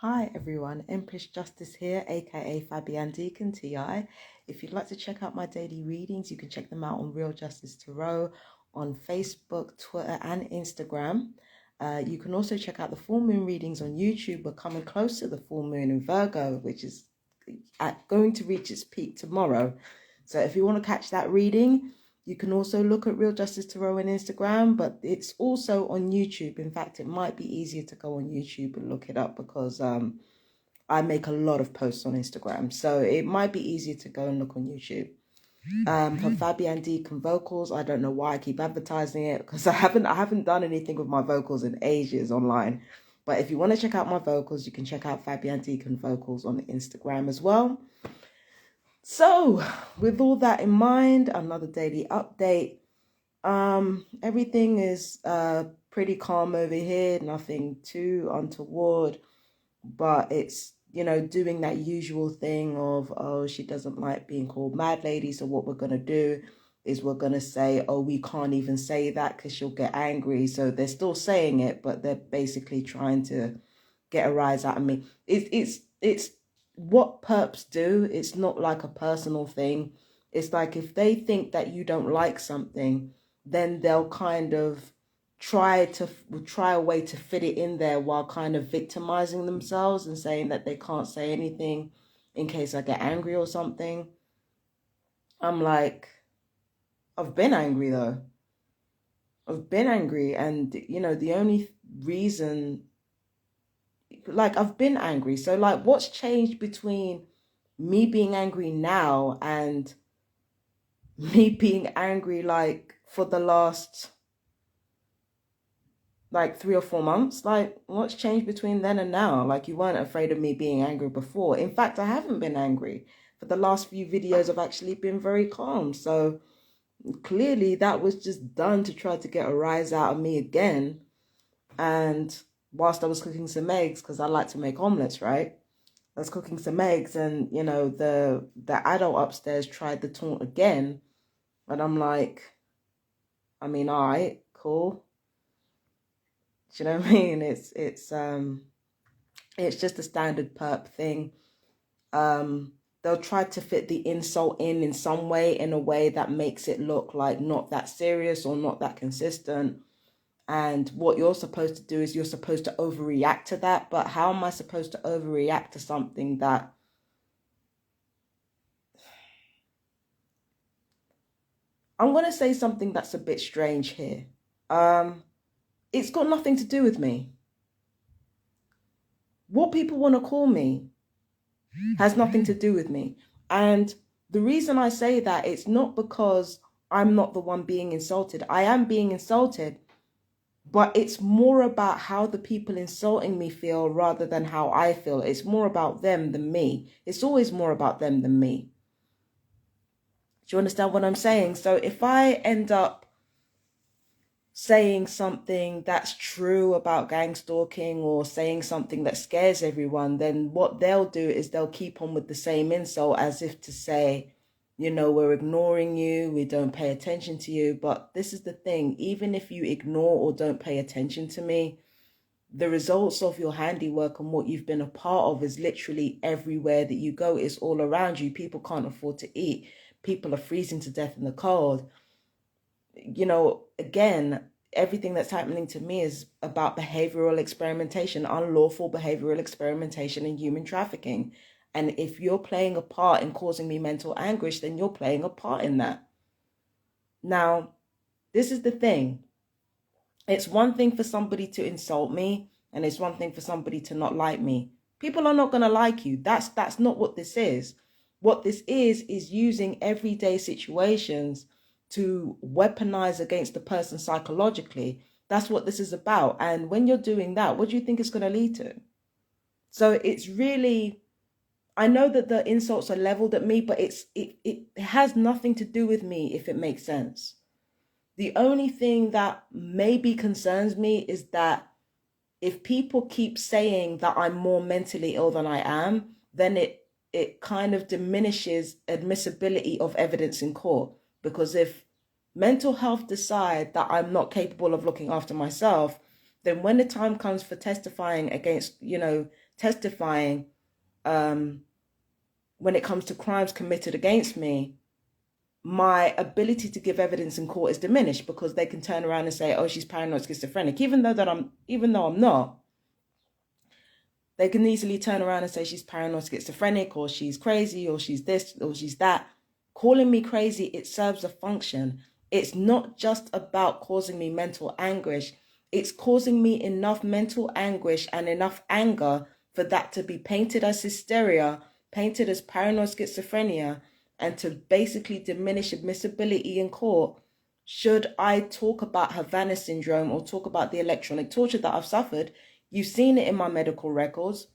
Hi everyone, Empress Justice here, aka Fabian Deacon TI. If you'd like to check out my daily readings, you can check them out on Real Justice Tarot on Facebook, Twitter, and Instagram. You can also check out the full moon readings on YouTube. We're coming close to the full moon in Virgo, which is going to reach its peak tomorrow. So if you want to catch that reading, you can also look at Real Justice Tarot on Instagram, but it's also on YouTube. In fact, it might be easier to go on YouTube and look it up because I make a lot of posts on Instagram. So it might be easier to go and look on YouTube. For Fabian Deacon vocals, I don't know why I keep advertising it because I haven't done anything with my vocals in ages online. But if you want to check out my vocals, you can check out Fabian Deacon vocals on Instagram as well. So, with all that in mind, another daily update. Everything is pretty calm over here, nothing too untoward, but it's, doing that usual thing of, oh, she doesn't like being called mad lady, so what we're going to do is we're going to say, oh, we can't even say that because she'll get angry. So they're still saying it, but they're basically trying to get a rise out of me. It's what perps do. It's not like a personal thing. It's like if they think that you don't like something, then they'll kind of try a way to fit it in there while kind of victimizing themselves and saying that they can't say anything in case I get angry or something. I'm like, I've been angry though. I've been angry, and the only reason, like, I've been angry. So like, what's changed between me being angry now and me being angry like for the last like 3 or 4 months? Like, what's changed between then and now? Like, you weren't afraid of me being angry before. In fact, I haven't been angry. For the last few videos, I've actually been very calm. So clearly that was just done to try to get a rise out of me again. And whilst I was cooking some eggs, because I like to make omelets, right? I was cooking some eggs, and the adult upstairs tried the taunt again, and I'm like, I mean, all right, cool. Do you know what I mean? It's just a standard perp thing. They'll try to fit the insult in some way, in a way that makes it look like not that serious or not that consistent. And what you're supposed to do is you're supposed to overreact to that. But how am I supposed to overreact to something that I'm going to say something that's a bit strange here. It's got nothing to do with me. What people want to call me has nothing to do with me. And the reason I say that, it's not because I'm not the one being insulted. I am being insulted, but it's more about how the people insulting me feel rather than how I feel. It's more about them than me. It's always more about them than me. Do you understand what I'm saying? So if I end up saying something that's true about gang stalking, or saying something that scares everyone, then what they'll do is they'll keep on with the same insult, as if to say, we're ignoring you, we don't pay attention to you. But this is the thing, even if you ignore or don't pay attention to me, the results of your handiwork and what you've been a part of is literally everywhere that you go. It's all around you. People can't afford to eat. People are freezing to death in the cold. Again, everything that's happening to me is about behavioral experimentation, unlawful behavioral experimentation, and human trafficking. And if you're playing a part in causing me mental anguish, then you're playing a part in that. Now, this is the thing. It's one thing for somebody to insult me, and it's one thing for somebody to not like me. People are not going to like you. That's not what this is. What this is using everyday situations to weaponize against the person psychologically. That's what this is about. And when you're doing that, what do you think it's going to lead to? So it's really, I know that the insults are leveled at me, but it has nothing to do with me, if it makes sense. The only thing that maybe concerns me is that if people keep saying that I'm more mentally ill than I am, then it kind of diminishes admissibility of evidence in court. Because if mental health decide that I'm not capable of looking after myself, then when the time comes for testifying against, testifying when it comes to crimes committed against me, my ability to give evidence in court is diminished because they can turn around and say, oh, she's paranoid schizophrenic, even though I'm not. They can easily turn around and say she's paranoid schizophrenic, or she's crazy, or she's this, or she's that. Calling me crazy, it serves a function. It's not just about causing me mental anguish. It's causing me enough mental anguish and enough anger for that to be painted as hysteria, painted as paranoid schizophrenia, and to basically diminish admissibility in court should I talk about Havana syndrome or talk about the electronic torture that I've suffered. You've seen it in my medical records.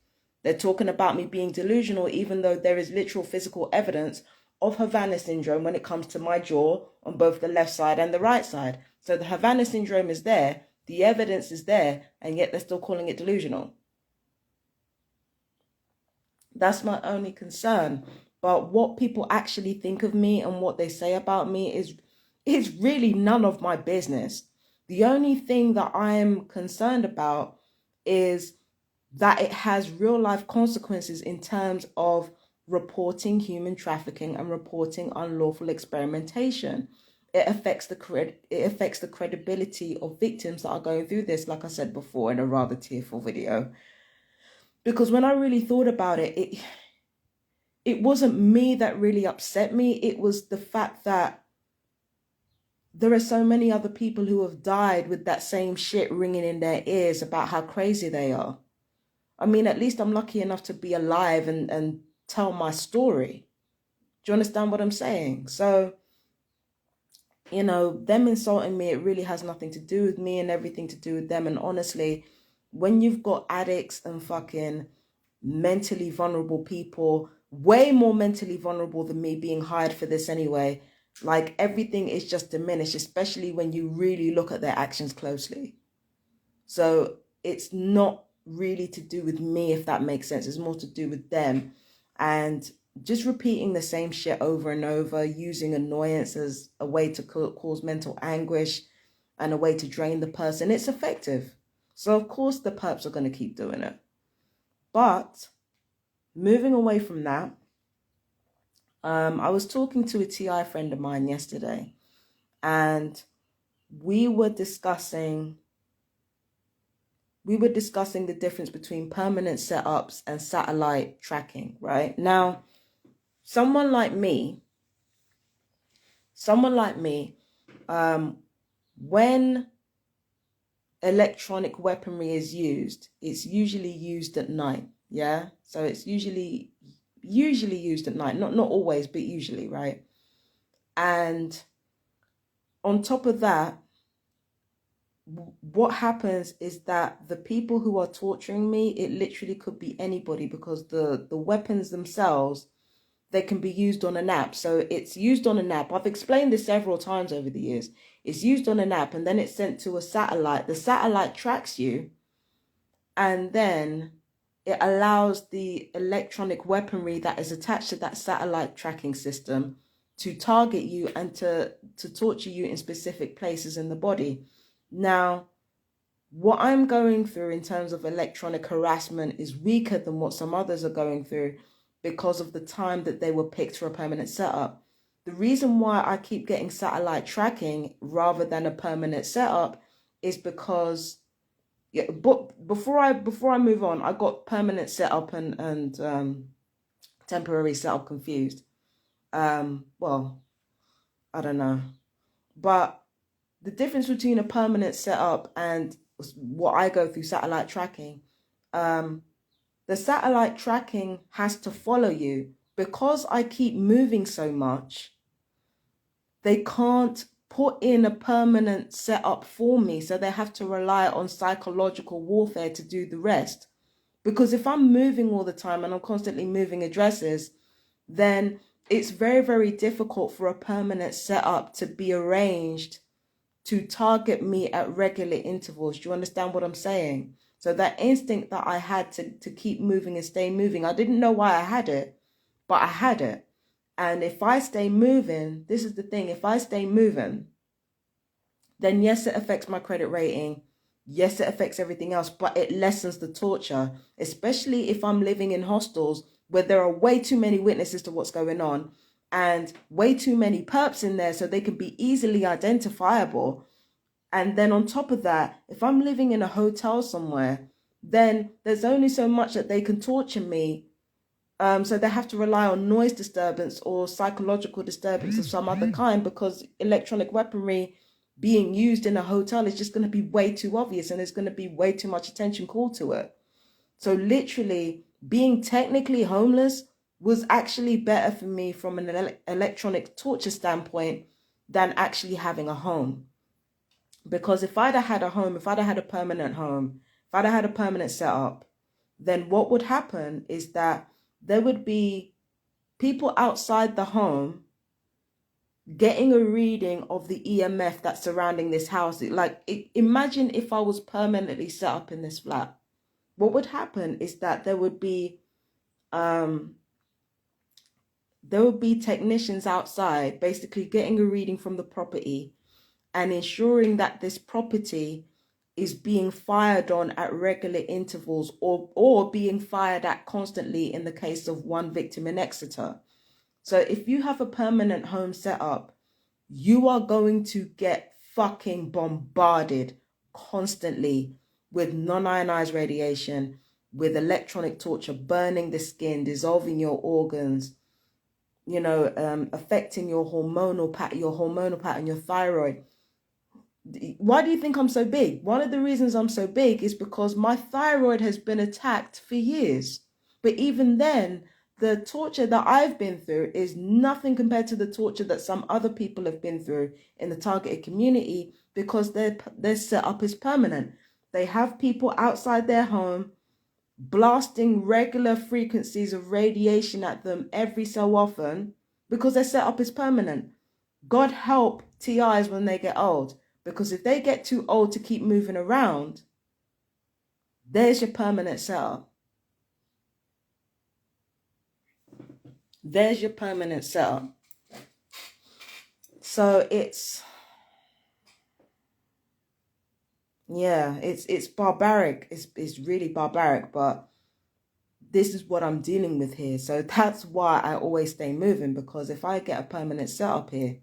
They're talking about me being delusional, even though there is literal physical evidence of Havana syndrome when it comes to my jaw on both the left side and the right side. So the Havana syndrome is there, the evidence is there, and yet they're still calling it delusional. That's my only concern. But what people actually think of me and what they say about me is really none of my business. The only thing that I'm concerned about is that it has real life consequences in terms of reporting human trafficking and reporting unlawful experimentation. It affects the credibility of victims that are going through this, like I said before in a rather tearful video. Because when I really thought about it, it wasn't me that really upset me. It was the fact that there are so many other people who have died with that same shit ringing in their ears about how crazy they are. I mean, at least I'm lucky enough to be alive and tell my story. Do you understand what I'm saying? So, you know, them insulting me, it really has nothing to do with me and everything to do with them. And honestly, when you've got addicts and fucking mentally vulnerable people, way more mentally vulnerable than me being hired for this anyway, like everything is just diminished, especially when you really look at their actions closely. So it's not really to do with me, if that makes sense. It's more to do with them. And just repeating the same shit over and over, using annoyance as a way to cause mental anguish and a way to drain the person, it's effective. So of course the perps are going to keep doing it. But moving away from that, I was talking to a TI friend of mine yesterday, and we were discussing the difference between permanent setups and satellite tracking, right? Now, someone like me, when electronic weaponry is used, it's usually used at night, yeah? So it's usually used at night, not always, but usually, right? And on top of that, what happens is that the people who are torturing me, it literally could be anybody, because the weapons themselves, they can be used on an app. So it's used on an app. I've explained this several times over the years. It's used on an app, and then it's sent to a satellite. The satellite tracks you, and then it allows the electronic weaponry that is attached to that satellite tracking system to target you and to torture you in specific places in the body. Now, what I'm going through in terms of electronic harassment is weaker than what some others are going through because of the time that they were picked for a permanent setup. The reason why I keep getting satellite tracking rather than a permanent setup is because, yeah, but before I move on, I got permanent setup and temporary setup confused. Well, I don't know, but the difference between a permanent setup and what I go through, satellite tracking, the satellite tracking has to follow you. Because I keep moving so much, they can't put in a permanent setup for me. So they have to rely on psychological warfare to do the rest. Because if I'm moving all the time and I'm constantly moving addresses, then it's very, very difficult for a permanent setup to be arranged to target me at regular intervals. Do you understand what I'm saying? So that instinct that I had to keep moving and stay moving, I didn't know why I had it, but I had it. And if I stay moving, this is the thing, if I stay moving, then yes, it affects my credit rating. Yes, it affects everything else, but it lessens the torture, especially if I'm living in hostels where there are way too many witnesses to what's going on and way too many perps in there so they can be easily identifiable. And then on top of that, if I'm living in a hotel somewhere, then there's only so much that they can torture me. So they have to rely on noise disturbance or psychological disturbance of some other kind, because electronic weaponry being used in a hotel is just going to be way too obvious and there's going to be way too much attention called to it. So literally being technically homeless was actually better for me from an electronic torture standpoint than actually having a home. Because if I'd have had a home, if I'd have had a permanent home, if I'd have had a permanent setup, then what would happen is that there would be people outside the home getting a reading of the EMF that's surrounding this house. Imagine if I was permanently set up in this flat. What would happen is that there would be technicians outside basically getting a reading from the property and ensuring that this property is being fired on at regular intervals, or being fired at constantly in the case of one victim in Exeter. So if you have a permanent home set up, you are going to get fucking bombarded constantly with non-ionized radiation, with electronic torture, burning the skin, dissolving your organs, affecting your hormonal pattern, your thyroid. Why do you think I'm so big? One of the reasons I'm so big is because my thyroid has been attacked for years. But even then, the torture that I've been through is nothing compared to the torture that some other people have been through in the targeted community, because their setup is permanent. They have people outside their home blasting regular frequencies of radiation at them every so often because their setup is permanent. God help TIs when they get old, because if they get too old to keep moving around, there's your permanent setup. There's your permanent setup. So it's barbaric. It's really barbaric, but this is what I'm dealing with here. So that's why I always stay moving, because if I get a permanent setup here,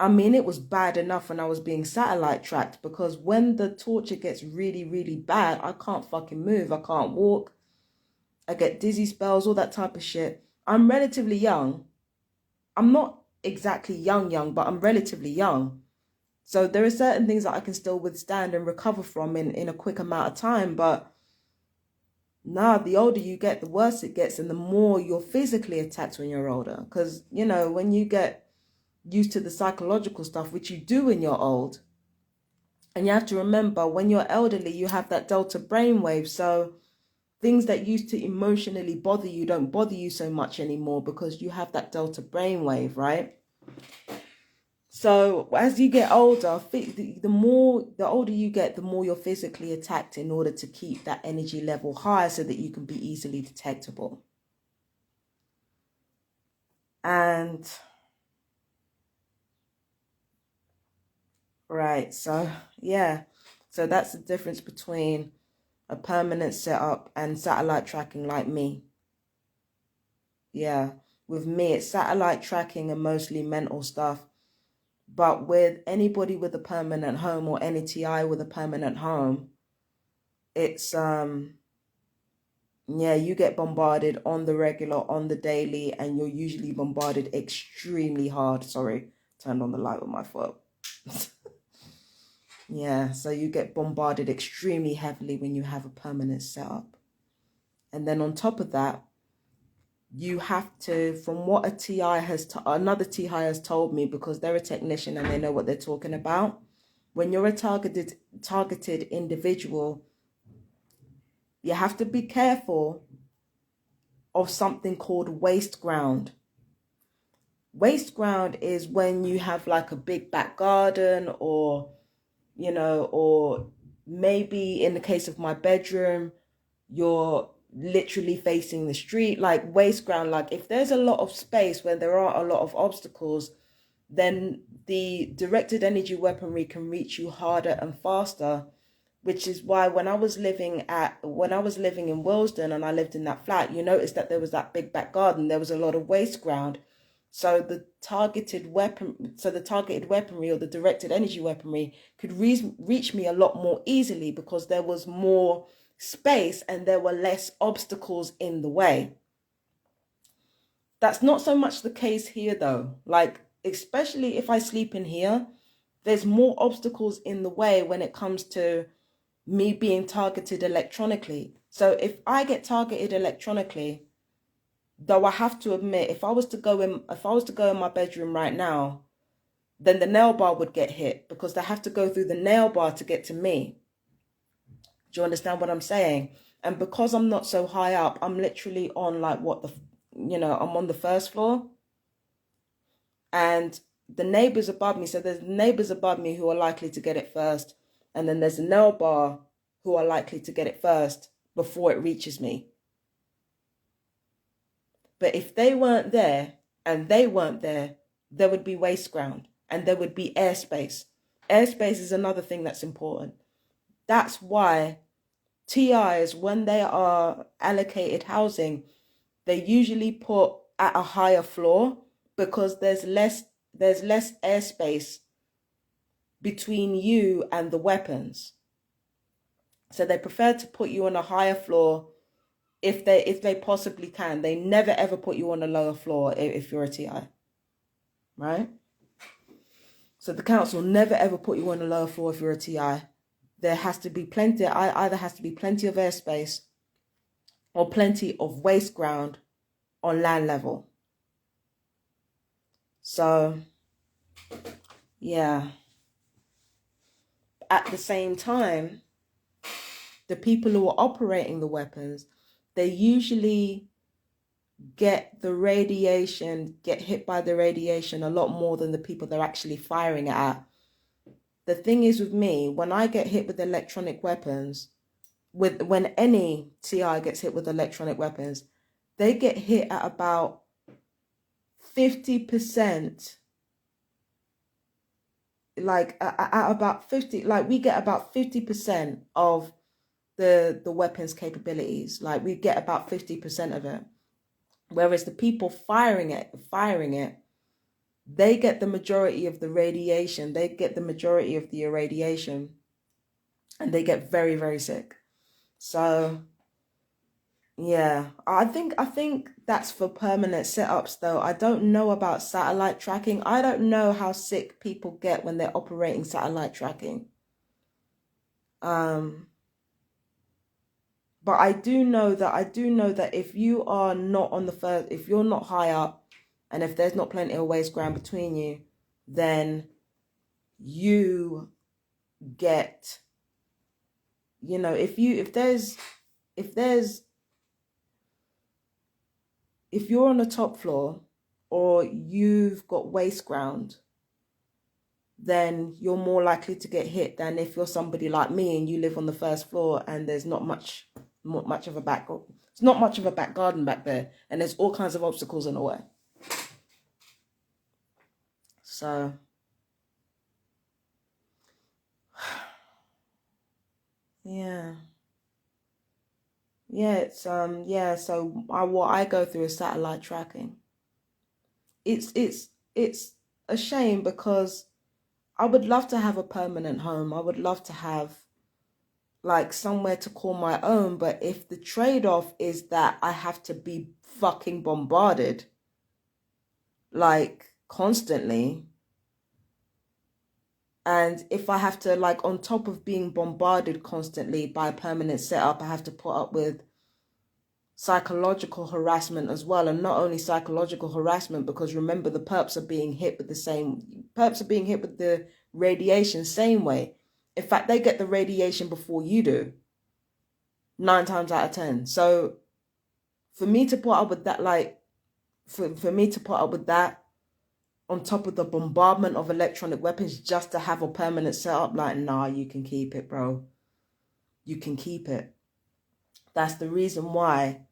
I mean, it was bad enough when I was being satellite tracked, because when the torture gets really, really bad, I can't fucking move. I can't walk. I get dizzy spells, all that type of shit. I'm relatively young. I'm not exactly young, but I'm relatively young. So there are certain things that I can still withstand and recover from in a quick amount of time. But nah, the older you get, the worse it gets, and the more you're physically attacked when you're older. Because, when you get used to the psychological stuff, which you do when you're old, and you have to remember, when you're elderly, you have that delta brainwave. So things that used to emotionally bother you don't bother you so much anymore, because you have that delta brainwave, right? So as you get older, the older you get, the more you're physically attacked, in order to keep that energy level high so that you can be easily detectable. And right, so yeah, so that's the difference between a permanent setup and satellite tracking like me. Yeah, with me, it's satellite tracking and mostly mental stuff. But with anybody with a permanent home, or any TI with a permanent home, it's you get bombarded on the regular, on the daily, and you're usually bombarded extremely hard. Sorry, turned on the light with my foot. Yeah, so you get bombarded extremely heavily when you have a permanent setup. And then on top of that, you have to, from what another TI has told me, because they're a technician and they know what they're talking about, when you're a targeted individual, you have to be careful of something called waste ground. Waste ground is when you have like a big back garden, or or maybe in the case of my bedroom, you're literally facing the street. Like waste ground, like if there's a lot of space where there are a lot of obstacles, then the directed energy weaponry can reach you harder and faster. which is why when I was living in Willesden and I lived in that flat, you noticed that there was that big back garden. There was a lot of waste ground. So the targeted weaponry or the directed energy weaponry could reach me a lot more easily because there was more space and there were less obstacles in the way. That's not so much the case here though. Like, especially if I sleep in here, there's more obstacles in the way when it comes to me being targeted electronically. So if I get targeted electronically, though I have to admit, if I was to go in my bedroom right now, then the nail bar would get hit because they have to go through the nail bar to get to me. Do you understand what I'm saying? And because I'm not so high up, I'm literally on like I'm on the first floor. And the neighbors above me, so there's neighbors above me who are likely to get it first. And then there's a nail bar who are likely to get it first before it reaches me. But if they weren't there and they weren't there, there would be waste ground and there would be airspace. Airspace is another thing that's important. That's why TIs, when they are allocated housing, they usually put at a higher floor because there's less airspace between you and the weapons. So they prefer to put you on a higher floor if they possibly can. They never ever put you on a lower floor if you're a TI, right? So the council never ever put you on a lower floor if you're a TI. There has to be either has to be plenty of airspace or plenty of waste ground on land level. So, yeah. At the same time, the people who are operating the weapons, they usually get hit by the radiation a lot more than the people they're actually firing it at. The thing is with me, when I get hit with electronic weapons, when any TI gets hit with electronic weapons, they get hit at about 50%, like at about 50, like we get about 50% of the weapon's capabilities. Like we get about 50% of it. Whereas the people firing it, they get the majority of the radiation. They get the majority of the irradiation and they get very, very sick. So yeah, I think that's for permanent setups though. I don't know about satellite tracking. I don't know how sick people get when they're operating satellite tracking. But I do know that if you are not on the first, if you're not high up and if there's not plenty of waste ground between you, then you get, if you're on the top floor or you've got waste ground, then you're more likely to get hit than if you're somebody like me and you live on the first floor and there's not much of a back garden back there and there's all kinds of obstacles in the way. So it's so what I go through is satellite tracking. It's a shame because I would love to have a permanent home. I would love to have like somewhere to call my own, but if the trade-off is that I have to be fucking bombarded like constantly, and if I have to, like, on top of being bombarded constantly by a permanent setup, I have to put up with psychological harassment as well. And not only psychological harassment, because remember, the perps are being hit with the radiation same way. In fact, they get the radiation before you do, 9 times out of 10. So for me to put up with that, like, for me to put up with that, on top of the bombardment of electronic weapons, just to have a permanent setup, like, nah, you can keep it, bro. You can keep it. That's the reason why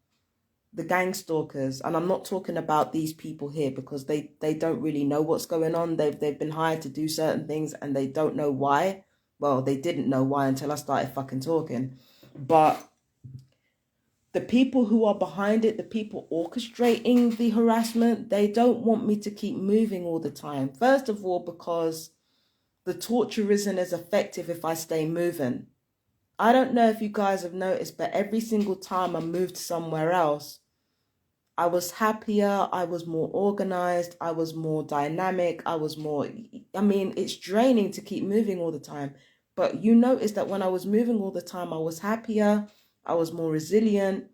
the gang stalkers, and I'm not talking about these people here because they don't really know what's going on. They've been hired to do certain things and they don't know why Well, they didn't know why until I started fucking talking. But the people who are behind it, the people orchestrating the harassment, they don't want me to keep moving all the time. First of all, because the torture isn't as effective if I stay moving. I don't know if you guys have noticed, but every single time I moved somewhere else, I was happier, I was more organized, I was more dynamic, I mean, it's draining to keep moving all the time. But you notice that when I was moving all the time, I was happier, I was more resilient,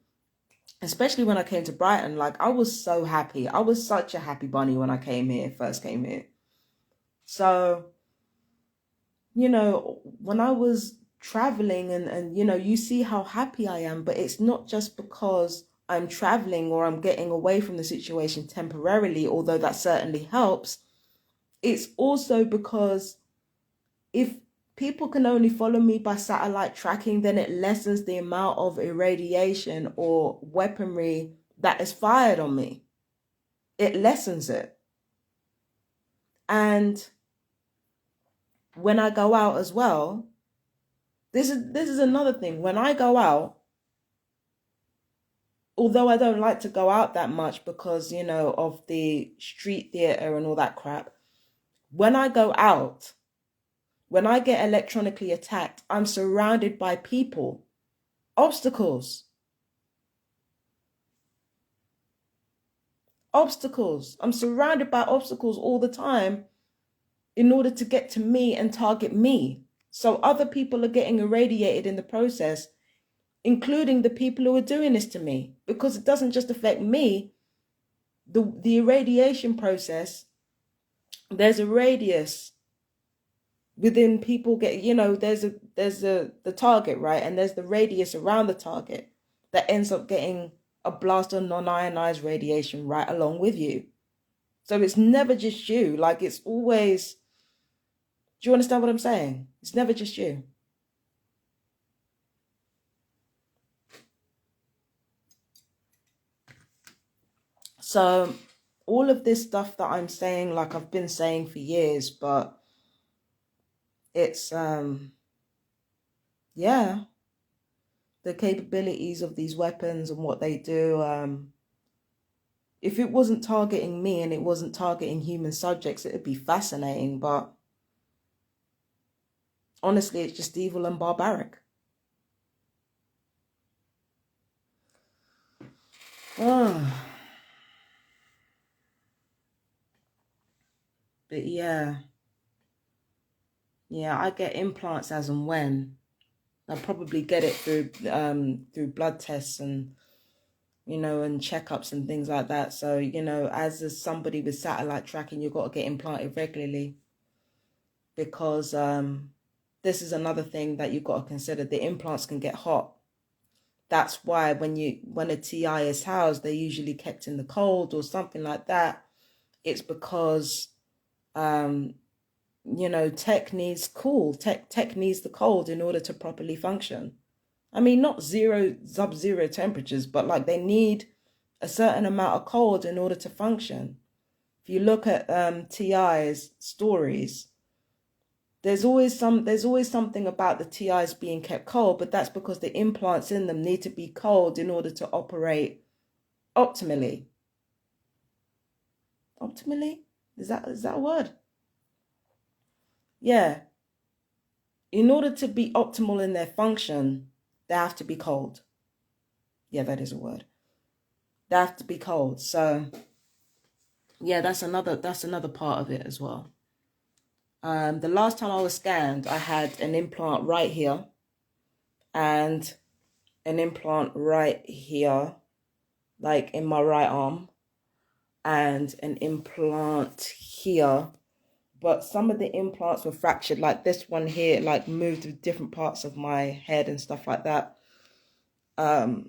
especially when I came to Brighton. Like, I was so happy. I was such a happy bunny when I first came here. So, you know, when I was traveling and you know, you see how happy I am, but it's not just because I'm traveling or I'm getting away from the situation temporarily, although that certainly helps. It's also because if people can only follow me by satellite tracking, then it lessens the amount of irradiation or weaponry that is fired on me. It lessens it. And when I go out as well, this is another thing. When I go out, although I don't like to go out that much because, you know, of the street theater and all that crap, when I go out, when I get electronically attacked, I'm surrounded by people, obstacles. I'm surrounded by obstacles all the time in order to get to me and target me. So other people are getting irradiated in the process, including the people who are doing this to me, because it doesn't just affect me. The irradiation process, there's a radius within people get, you know, there's the target, right? And there's the radius around the target that ends up getting a blast of non-ionized radiation right along with you. So it's never just you. Like, it's always, do you understand what I'm saying? It's never just you. So all of this stuff that I'm saying, like I've been saying for years, but it's, yeah, the capabilities of these weapons and what they do. If it wasn't targeting me and it wasn't targeting human subjects, it would be fascinating. But honestly, it's just evil and barbaric. Oh. But yeah, I get implants as and when. I probably get it through blood tests and, you know, and checkups and things like that. So, you know, as somebody with satellite tracking, you've got to get implanted regularly, because this is another thing that you've got to consider. The implants can get hot. That's why when a TI is housed, they're usually kept in the cold or something like that. It's because you know, tech needs cool. Tech needs the cold in order to properly function. I mean, not sub-zero temperatures, but like they need a certain amount of cold in order to function. If you look at TI's stories, there's always something about the TIs being kept cold, but that's because the implants in them need to be cold in order to operate optimally. Optimally? Is that a word? Yeah. In order to be optimal in their function, they have to be cold. Yeah, that is a word. They have to be cold. So yeah, that's another part of it as well. The last time I was scanned, I had an implant right here and an implant right here, like in my right arm, and an implant here. But some of the implants were fractured, like this one here, like moved to different parts of my head and stuff like that. I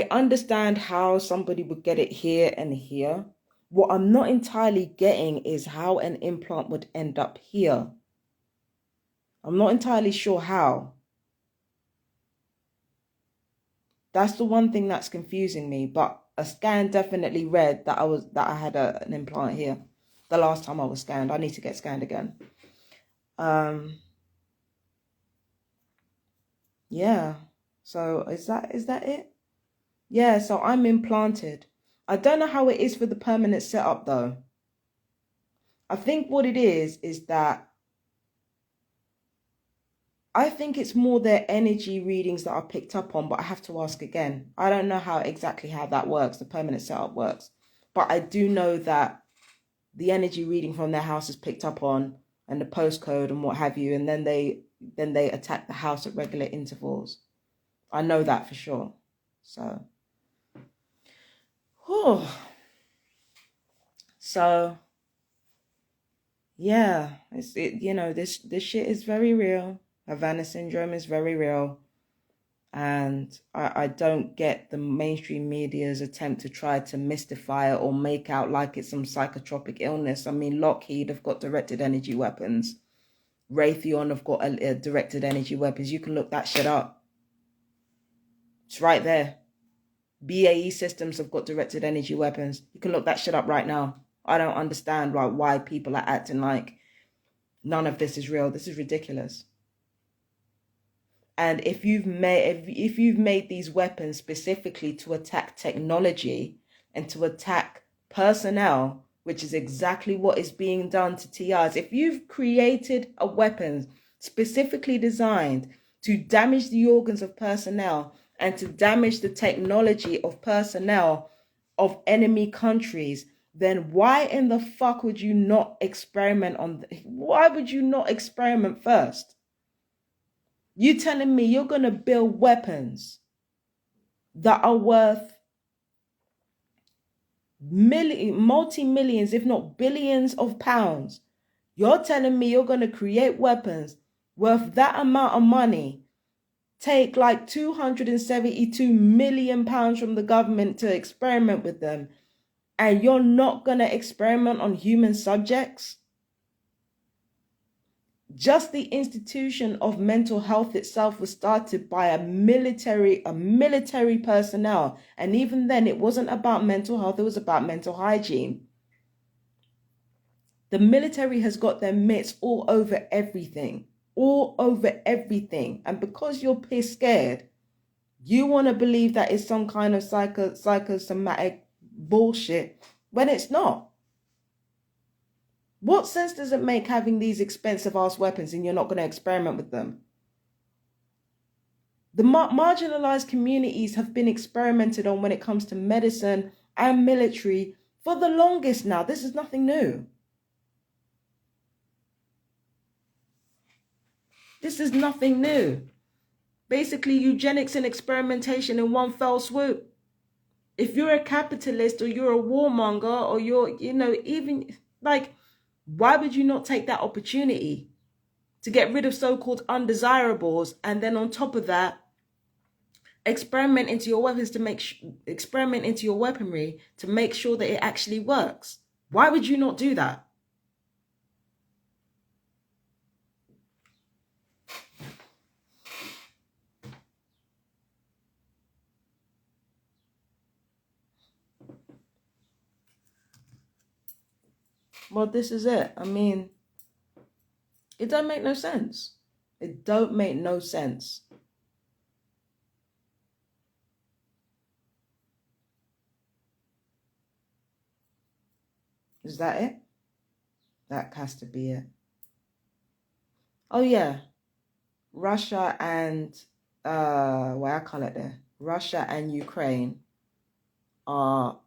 understand how somebody would get it here and here. What I'm not entirely getting is how an implant would end up here. I'm not entirely sure how. That's the one thing that's confusing me, but a scan definitely read that I had an implant here the last time I was scanned. I need to get scanned again. Yeah. So is that it? Yeah, so I'm implanted. I don't know how it is for the permanent setup though. I think what it is that I think it's more their energy readings that are picked up on, but I have to ask again. I don't know exactly how that works, the permanent setup works. But I do know that the energy reading from their house is picked up on, and the postcode and what have you, and then they attack the house at regular intervals. I know that for sure. So, whew. So yeah, this shit is very real. Havana syndrome is very real. And I don't get the mainstream media's attempt to try to mystify it or make out like it's some psychotropic illness. I mean, Lockheed have got directed energy weapons. Raytheon have got directed energy weapons. You can look that shit up. It's right there. BAE Systems have got directed energy weapons. You can look that shit up right now. I don't understand why people are acting like none of this is real. This is ridiculous. And if you've made these weapons specifically to attack technology and to attack personnel, which is exactly what is being done to TRs, if you've created a weapon specifically designed to damage the organs of personnel and to damage the technology of personnel of enemy countries, then why in the fuck would you not experiment why would you not experiment first? You telling me you're going to build weapons that are worth multi-millions, if not billions of pounds. You're telling me you're going to create weapons worth that amount of money, take like 272 million pounds from the government to experiment with them, and you're not going to experiment on human subjects? Just the institution of mental health itself was started by a military personnel. And even then, it wasn't about mental health. It was about mental hygiene. The military has got their mitts all over everything. And because you're piss scared, you want to believe that it's some kind of psychosomatic bullshit when it's not. What sense does it make having these expensive ass weapons and you're not going to experiment with them? The marginalized communities have been experimented on when it comes to medicine and military for the longest now. This is nothing new. This is nothing new. Basically, eugenics and experimentation in one fell swoop. If you're a capitalist or you're a warmonger or you're, even like, why would you not take that opportunity to get rid of so-called undesirables, and then on top of that, experiment into your weapons experiment into your weaponry to make sure that it actually works? Why would you not do that? Well, this is it. I mean, it don't make no sense. It don't make no sense. Is that it? That has to be it. Oh yeah, Russia and what I call it there. Russia and Ukraine are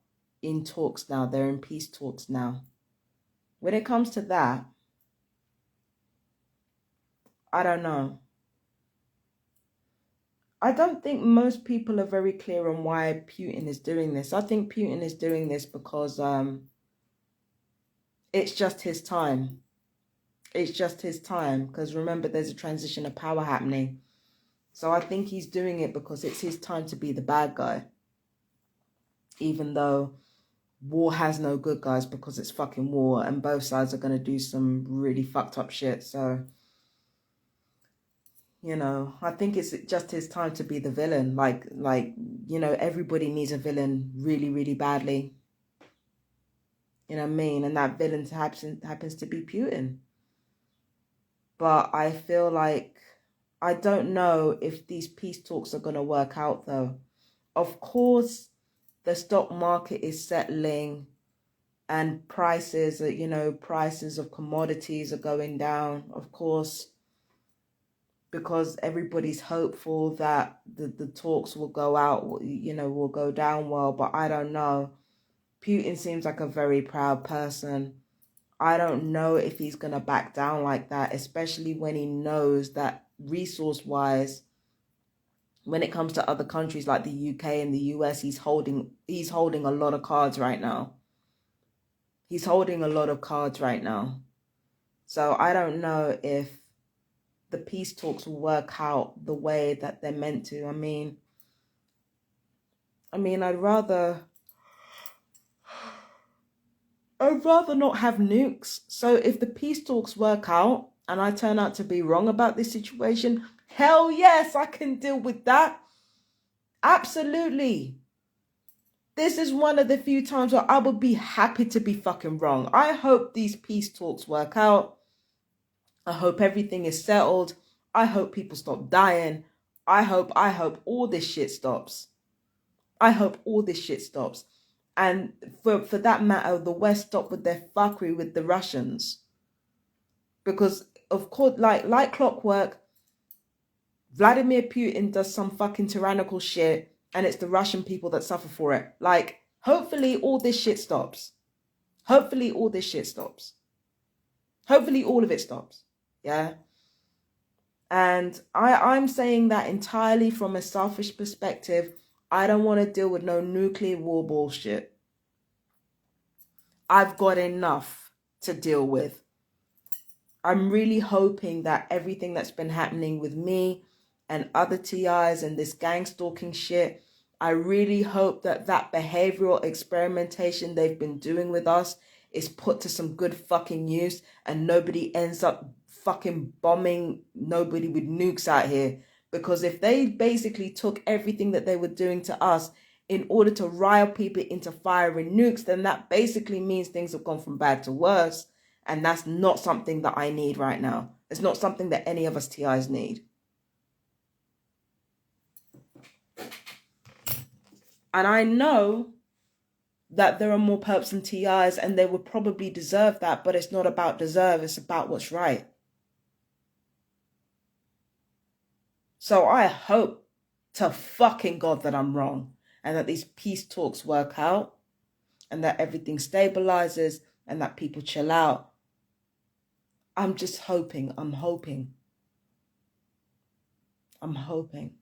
in talks now. They're in peace talks now. When it comes to that, I don't know. I don't think most people are very clear on why Putin is doing this. I think Putin is doing this because it's just his time. It's just his time, because remember, there's a transition of power happening. So I think he's doing it because it's his time to be the bad guy. Even though war has no good guys, because it's fucking war and both sides are going to do some really fucked up shit. So, I think it's just his time to be the villain. Like, everybody needs a villain really, really badly. You know what I mean? And that villain happens to be Putin. But I feel like, I don't know if these peace talks are going to work out though. Of course, the stock market is settling and prices, you know, prices of commodities are going down, of course, because everybody's hopeful that the talks will go out, you know, will go down well. But I don't know. Putin seems like a very proud person. I don't know if he's going to back down like that, especially when he knows that resource-wise, when it comes to other countries like the UK and the US, he's holding a lot of cards right now. He's holding a lot of cards right now. So I don't know if the peace talks will work out the way that they're meant to. I mean, I'd rather not have nukes. So if the peace talks work out and I turn out to be wrong about this situation, hell yes, I can deal with that. Absolutely. This is one of the few times where I would be happy to be fucking wrong. I hope these peace talks work out. I hope everything is settled. I hope people stop dying. I hope all this shit stops. I hope all this shit stops. And for that matter, the West stop with their fuckery with the Russians. Because, of course, like clockwork, Vladimir Putin does some fucking tyrannical shit and it's the Russian people that suffer for it. Like, hopefully all this shit stops. Hopefully all this shit stops. Hopefully all of it stops. Yeah? And I'm saying that entirely from a selfish perspective. I don't want to deal with no nuclear war bullshit. I've got enough to deal with. I'm really hoping that everything that's been happening with me and other TIs and this gang stalking shit, I really hope that behavioral experimentation they've been doing with us is put to some good fucking use and nobody ends up fucking bombing nobody with nukes out here. Because if they basically took everything that they were doing to us in order to rile people into firing nukes, then that basically means things have gone from bad to worse. And that's not something that I need right now. It's not something that any of us TIs need. And I know that there are more perps than TIs and they would probably deserve that, but it's not about deserve, it's about what's right. So I hope to fucking God that I'm wrong and that these peace talks work out and that everything stabilizes and that people chill out. I'm just hoping, I'm hoping. I'm hoping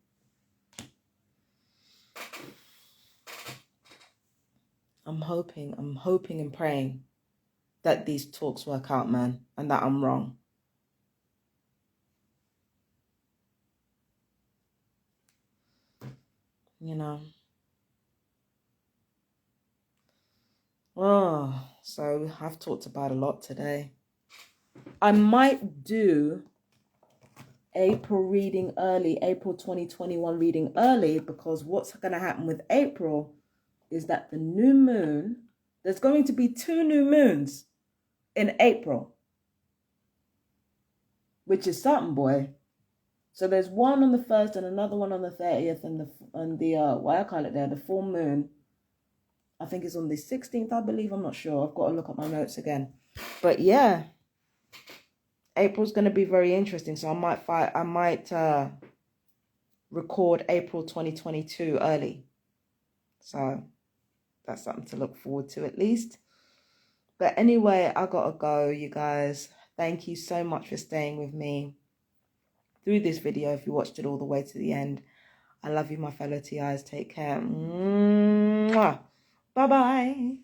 and praying that these talks work out, man, and that I'm wrong. You know. Oh, so I've talked about a lot today. I might do April reading early, April 2021 reading early, because what's going to happen with April is that the new moon, there's going to be 2 new moons in April, which is something, boy. So there's one on the 1st and another one on the 30th, and the full moon, I think it's on the 16th, I believe. I'm not sure. I've got to look at my notes again. But yeah, April's going to be very interesting. So I might record April 2022 early. So that's something to look forward to at least. But anyway, I got to go, you guys. Thank you so much for staying with me through this video if you watched it all the way to the end. I love you, my fellow TIs. Take care. Mwah. Bye-bye.